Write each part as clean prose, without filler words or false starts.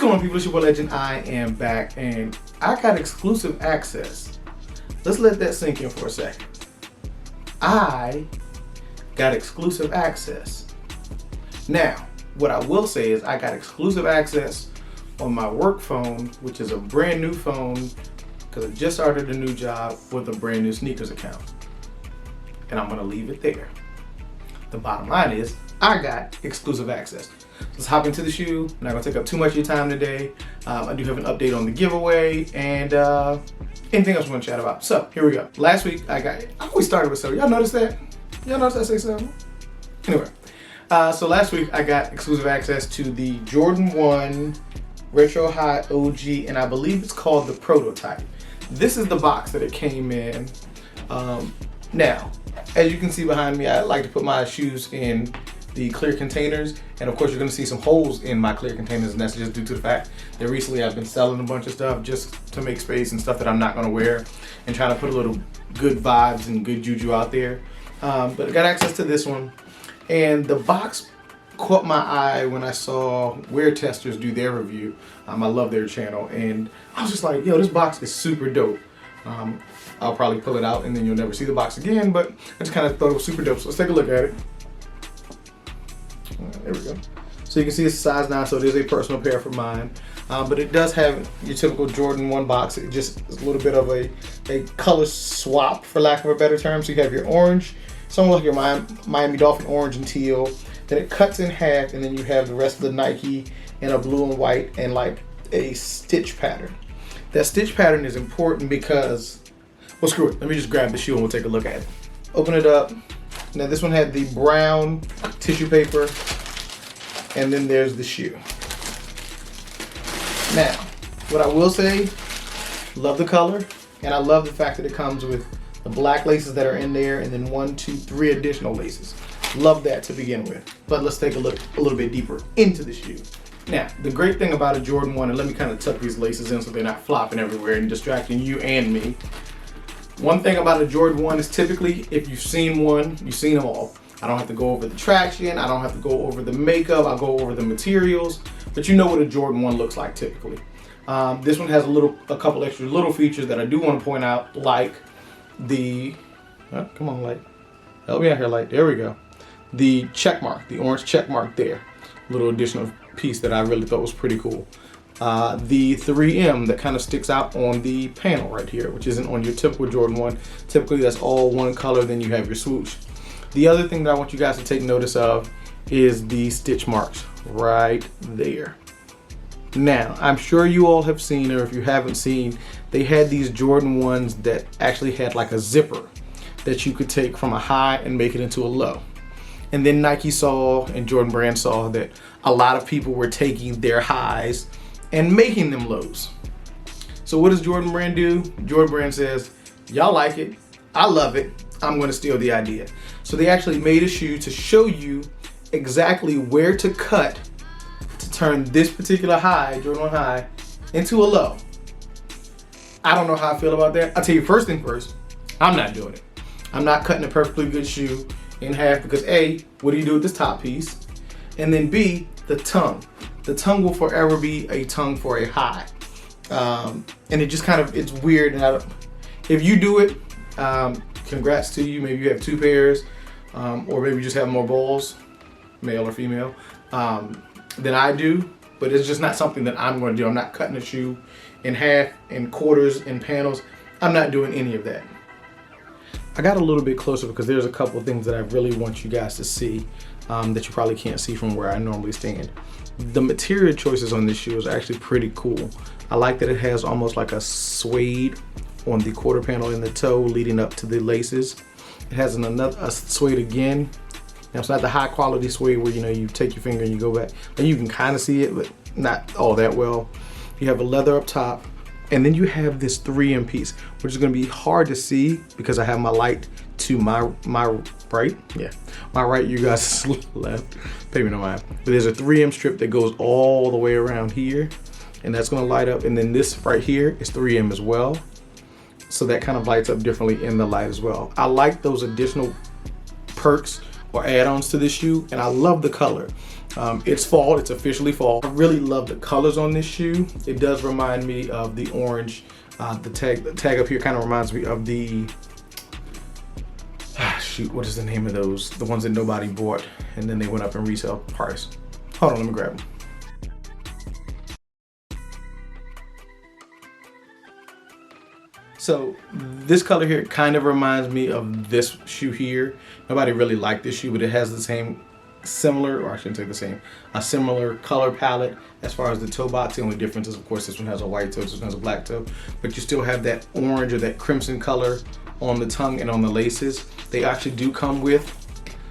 What's going on, people? It's your boy Legend. I am back and I got exclusive access. Let's let that sink in for a second. I got exclusive access. Now, what I will say is I got exclusive access on my work phone, which is a brand new phone because I just started a new job with a brand new sneakers account. And I'm gonna leave it there. The bottom line is I got exclusive access. Let's hop into the shoe. I'm not gonna take up too much of your time today. I do have an update on the giveaway and anything else we want to chat about. So here we go. Last week I always started with 7. Y'all notice that? Y'all notice I say 7? Anyway, so last week I got exclusive access to the Jordan 1 Retro High OG, and I believe it's called the Prototype. This is the box that it came in. Now, as you can see behind me, I like to put my shoes in the clear containers, and of course you're going to see some holes in my clear containers, and that's just due to the fact that recently I've been selling a bunch of stuff just to make space and stuff that I'm not going to wear, and trying to put a little good vibes and good juju out there. But I got access to this one, and the box caught my eye when I saw Wear Testers do their review. I love their channel, and I was just like, yo, this box is super dope. I'll probably pull it out and then you'll never see the box again, but I just kind of thought it was super dope. So let's take a look at it. There we go. So you can see it's size 9, so it is a personal pair for mine. But it does have your typical Jordan 1 box. It just is a little bit of a color swap, for lack of a better term. So you have your orange, somewhat like your Miami Dolphin orange and teal. Then it cuts in half, and then you have the rest of the Nike in a blue and white and like a stitch pattern. That stitch pattern is important because, well, screw it. Let me just grab the shoe and we'll take a look at it. Open it up. Now this one had the brown tissue paper, and then there's the shoe. Now, what I will say, love the color, and I love the fact that it comes with the black laces that are in there, and then 1, 2, 3 additional laces. Love that to begin with. But let's take a look a little bit deeper into the shoe. Now, the great thing about a Jordan 1, and let me kind of tuck these laces in so they're not flopping everywhere and distracting you and me. One thing about a Jordan 1 is typically, if you've seen one, you've seen them all. I don't have to go over the traction, I don't have to go over the makeup, I'll go over the materials, but you know what a Jordan 1 looks like typically. This one has a couple extra little features that I do want to point out, like the, come on light, help me out here light, there we go. The check mark, the orange check mark there. Little additional piece that I really thought was pretty cool. The 3M that kind of sticks out on the panel right here, which isn't on your typical Jordan 1. Typically that's all one color, then you have your swoosh. The other thing that I want you guys to take notice of is the stitch marks right there. Now, I'm sure you all have seen, or if you haven't seen, they had these Jordan 1s that actually had like a zipper that you could take from a high and make it into a low. And then Nike saw, and Jordan Brand saw, that a lot of people were taking their highs and making them lows. So what does Jordan Brand do? Jordan Brand says, y'all like it, I love it, I'm gonna steal the idea. So they actually made a shoe to show you exactly where to cut to turn this particular high, Jordan 1 high, into a low. I don't know how I feel about that. I'll tell you first thing first, I'm not doing it. I'm not cutting a perfectly good shoe in half because A, what do you do with this top piece? And then B, the tongue. The tongue will forever be a tongue for a high. And it just kind of, it's weird. And if you do it, congrats to you. Maybe you have 2 pairs, or maybe you just have more balls, male or female, than I do. But it's just not something that I'm going to do. I'm not cutting a shoe in half, in quarters, in panels. I'm not doing any of that. I got a little bit closer because there's a couple of things that I really want you guys to see that you probably can't see from where I normally stand. The material choices on this shoe is actually pretty cool. I like that it has almost like a suede on the quarter panel in the toe leading up to the laces. It has a suede again. Now, it's not the high quality suede where you take your finger and you go back. And you can kind of see it, but not all that well. You have a leather up top, and then you have this 3M piece, which is going to be hard to see because I have my light to my right. Yeah, my right, you guys left. Pay me no mind. But there's a 3M strip that goes all the way around here, and that's going to light up. And then this right here is 3M as well. So that kind of lights up differently in the light as well. I like those additional perks or add-ons to this shoe, and I love the color. It's fall, it's officially fall. I really love the colors on this shoe. It does remind me of the orange. The tag up here kind of reminds me of the, shoot, what is the name of those? The ones that nobody bought and then they went up in resale price. Hold on, let me grab them. So this color here kind of reminds me of this shoe here. Nobody really liked this shoe, but it has the same similar, or I shouldn't say the same, a similar color palette as far as the toe box. The only difference is, of course, this one has a white toe, this one has a black toe, but you still have that orange or that crimson color on the tongue and on the laces. They actually do come with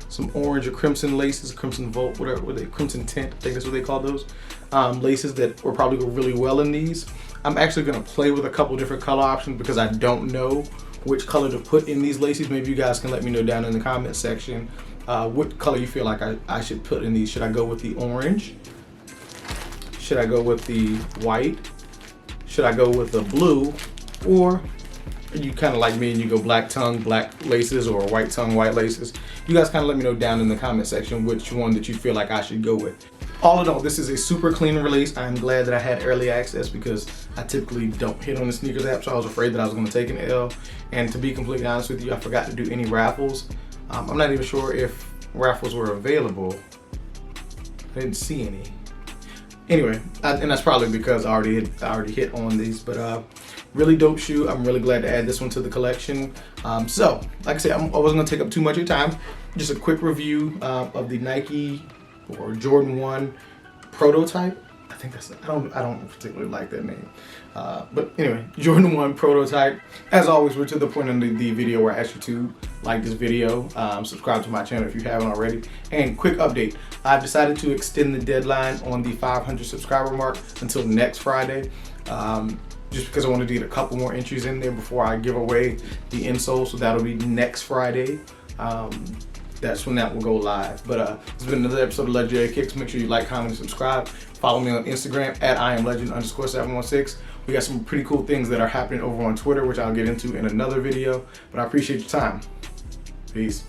some orange or crimson laces, crimson volt, whatever, crimson tint, I think that's what they call those. Laces that will probably go really well in these. I'm actually gonna play with a couple different color options because I don't know which color to put in these laces. Maybe you guys can let me know down in the comment section what color you feel like I should put in these. Should I go with the orange? Should I go with the white? Should I go with the blue? Or you kind of like me and you go black tongue, black laces, or white tongue, white laces? You guys kind of let me know down in the comment section which one that you feel like I should go with. All in all, this is a super clean release. I'm glad that I had early access because I typically don't hit on the sneakers app, so I was afraid that I was going to take an L. And to be completely honest with you, I forgot to do any raffles. I'm not even sure if raffles were available. I didn't see any. Anyway, and that's probably because I already hit on these, but really dope shoe. I'm really glad to add this one to the collection. So, like I said, I wasn't going to take up too much of your time. Just a quick review of the Nike or Jordan 1 prototype. I think that's, I don't particularly like that name. But anyway, Jordan 1 prototype. As always, we're to the point in the video where I ask you to like this video, subscribe to my channel if you haven't already. And quick update, I've decided to extend the deadline on the 500 subscriber mark until next Friday. Just because I want to get a couple more entries in there before I give away the insole, so that'll be next Friday. That's when that will go live. But it's been another episode of Legendary Kicks. Make sure you like, comment, and subscribe. Follow me on Instagram at IamLegend_716. We got some pretty cool things that are happening over on Twitter, which I'll get into in another video. But I appreciate your time. Peace.